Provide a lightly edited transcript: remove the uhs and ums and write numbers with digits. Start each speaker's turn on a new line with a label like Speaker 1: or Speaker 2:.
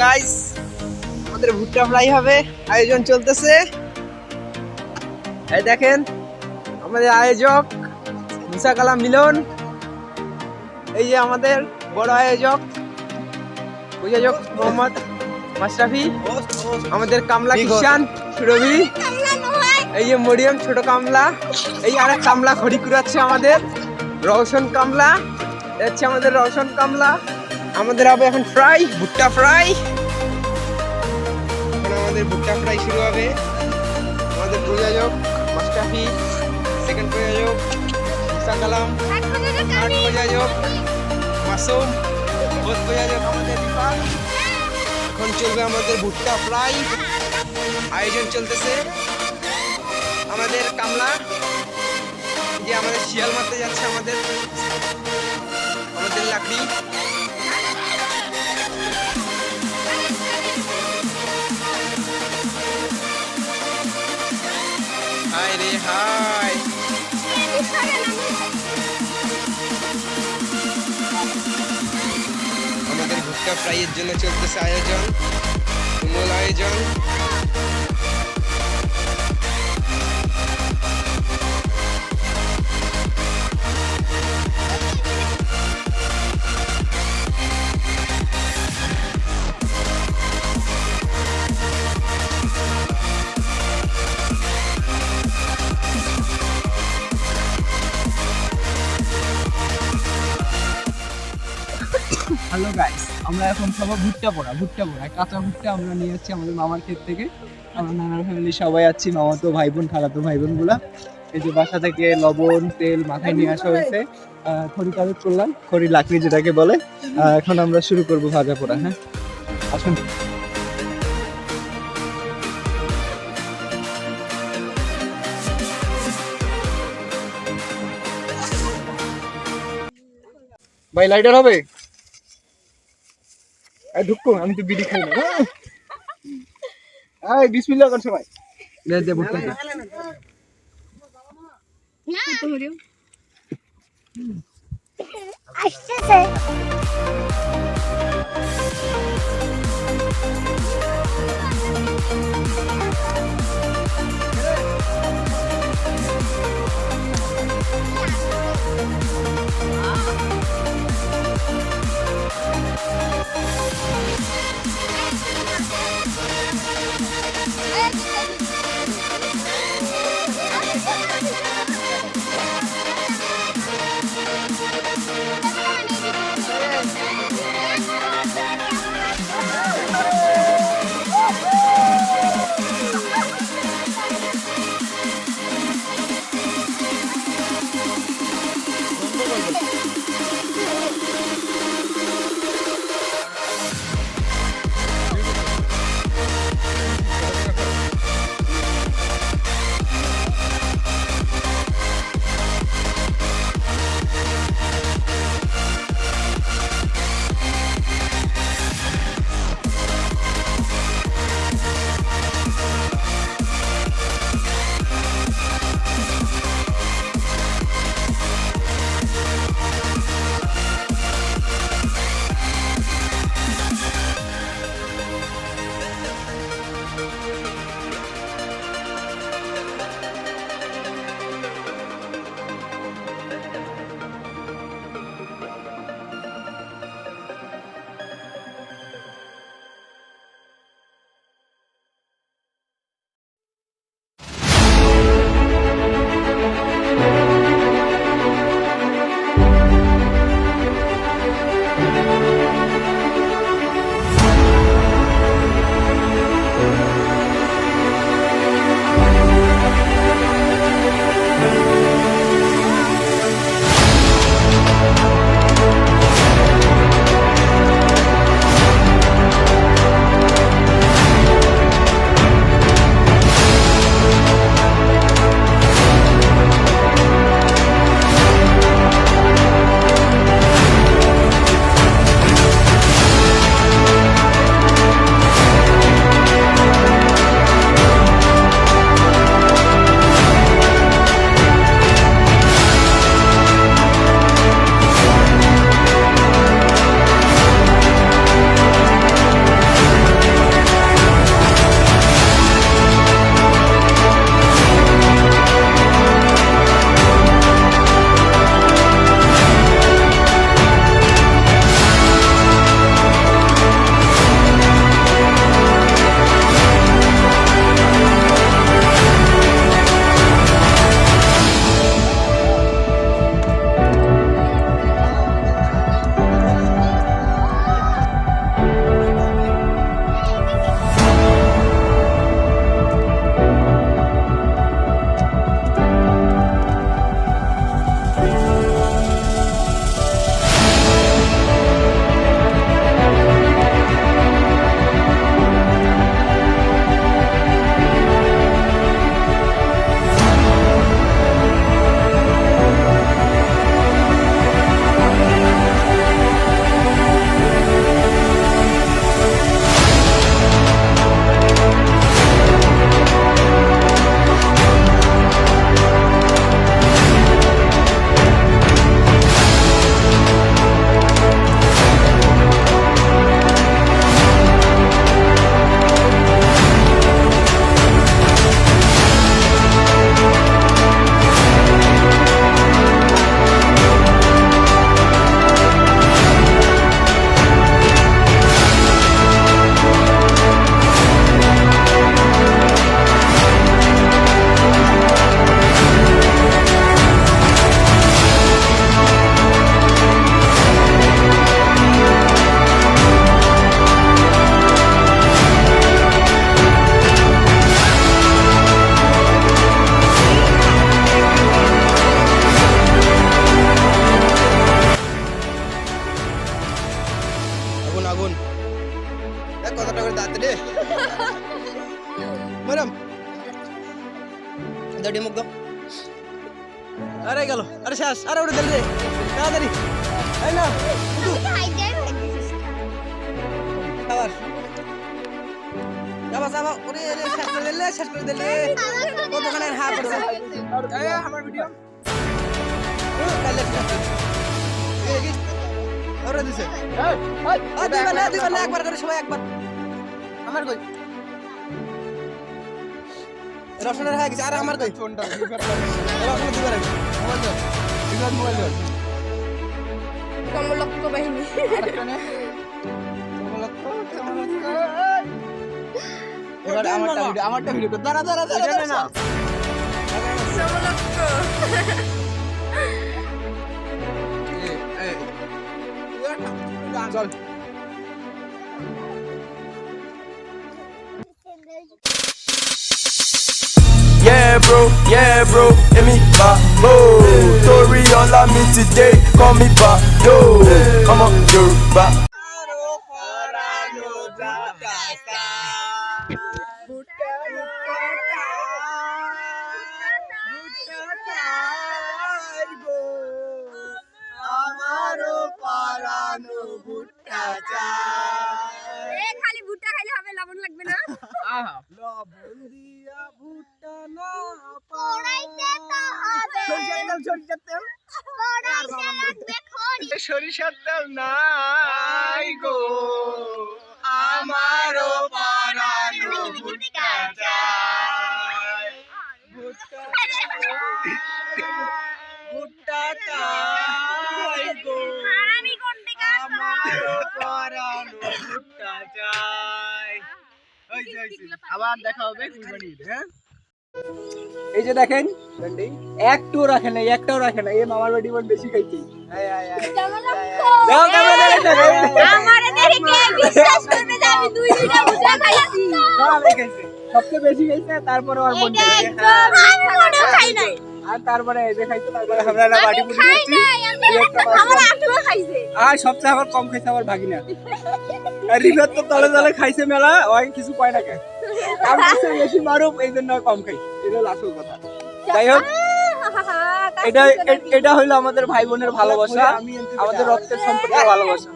Speaker 1: Guys আমাদের ভুট্টা fry হবে, আয়োজন চলতেছে। এই দেখেন আমাদের আয়োজক মুসা কালাম মিলন, এই যে আমাদের বড় আয়োজক প্রযোজক মোহাম্মদ মাশরাফি, আমাদের কামলা কিষান সুরভি, এই যে মরিয়ম ছোট কামলা, এই আরেক কামলা খড়ি কুড়াচ্ছে আমাদের রওশন কামলা, হচ্ছে আমাদের রওশন কামলা। আমাদের হবে এখন ফ্রাই, ভুট্টা ফ্রাই। এখন আমাদের ভুট্টা ফ্রাই শুরু হবে। আমাদের প্রযোজক মাশরাফি, সেকেন্ড প্রযোজক মুসা কালাম, থার্ড প্রযোজক মাসুম, ফোর্থ প্রযোজক আমাদের রিফাত। এখন চলবে আমাদের ভুট্টা ফ্রাই, আয়োজন চলতেছে। আমাদের কামলা যে আমাদের শিয়াল মারতে যাচ্ছে, আমাদের লাকড়ি। হাই রে হাই, আমাদের ভুট্টা ফ্রাইয়ের জন্য চলতেছে আয়োজন, তুমুল আয়োজন।
Speaker 2: হ্যালো গাইস, আমরা এখন খাবো ভুট্টা পোড়া। কাঁচা ভুট্টা আমরা নিয়ে যাচ্ছি আমাদের মামার ক্ষেত থেকে। আমরা নানার ফ্যামিলি সবাই আছি, মামাতো ভাই বোন, খালাতো ভাই বোন গুলা। এই যে বাসা থেকে লবণ তেল মাথায় নিয়ে আসা হয়েছে। খড়ি কাগজ করলাম, খড়ি লাকড়ি যেটাকে বলে। এখন আমরা শুরু করবো ভাজা পোড়া। হ্যাঁ আসুন। ভাই লাইটার হবে? ঢুকো, আমি তো বিড়ি খাই না। এই বিসমিল্লাহ কর সবাই। দে দে ভুট্টা দে।
Speaker 3: আসছে
Speaker 1: কতটা করে দাঁত রে ম্যাডাম দাঁড়িয়ে মুখ দাও আরে গেল আরে শেষ আরে ওটা দেন রে তাড়াতাড়ি এই না উঠু আবার যাবা যাবা ওরে রে শেষ করে দিলে কতখানে হাত করছে এই আমার ভিডিও কালে এই কি ওরে দিছে দিবা না একবার করে সবাই একবার আমার কই রসনের হয়ে গেছে আর আমার কই ফোনটা রসন দিবা রে মোবাইল দাও দিবা মোবাইল দাও
Speaker 3: কমলক্ষ বাহিনী
Speaker 2: এবার আমারটা ভিডিও কর দাঁড়া না
Speaker 3: সমলক্ষ
Speaker 2: চল
Speaker 4: Yeah, bro, hit me by low. Tori all I me today, call me by yo. Come on, Yoruba.
Speaker 3: এ খালি ভুট্টা খাইলে হবে লবণ লাগবে না
Speaker 2: লবণ দিয়া ভুট্টা না
Speaker 3: পোড়াইতে তো হবে
Speaker 2: সরিষার তেল
Speaker 3: পোড়াইতে লাগবে খড়ি
Speaker 2: সরিষার তেল নাই গো আমারও পরানো ভুট্টা চাই ভুট্টা চাই গো
Speaker 3: হারামি কোনটা
Speaker 2: আমারও পরানো ভুট্টা চাই আবার দেখা হবে কুরবানি ঈদে হ্যাঁ এই যে দেখেন একটাও রাখে না এই মামার বাড়ি বোন বেশি খাইছে দাও ক্যামেরা
Speaker 3: আমারে দেখে কে বিশ্বাস করবে যে আমি দুইটা ভুট্টা খাইছি
Speaker 2: সবচেয়ে বেশি খাইছে তারপরে আর বোন
Speaker 3: এটা একদম আমি খাই নাই
Speaker 2: আর তারপরে এই যে খাইছে তারপরে আমরা না বাড়ি পুরি
Speaker 3: খাই
Speaker 2: করছি
Speaker 3: নাই আমার আটুও খাইছে
Speaker 2: আর সবচেয়ে আবার কম খাইছে আমার ভাগিনা আর রিভার তো তলে তলে খাইছে মেলা ওই কিছু কয় না কেন আমি কিছু বেশি মারুপ এই জন্য কম খাই এটা হলো আসল কথা যাই হোক এটা হলো আমাদের ভাই বোনের ভালোবাসা আমাদের রক্তের সম্পর্কের ভালোবাসা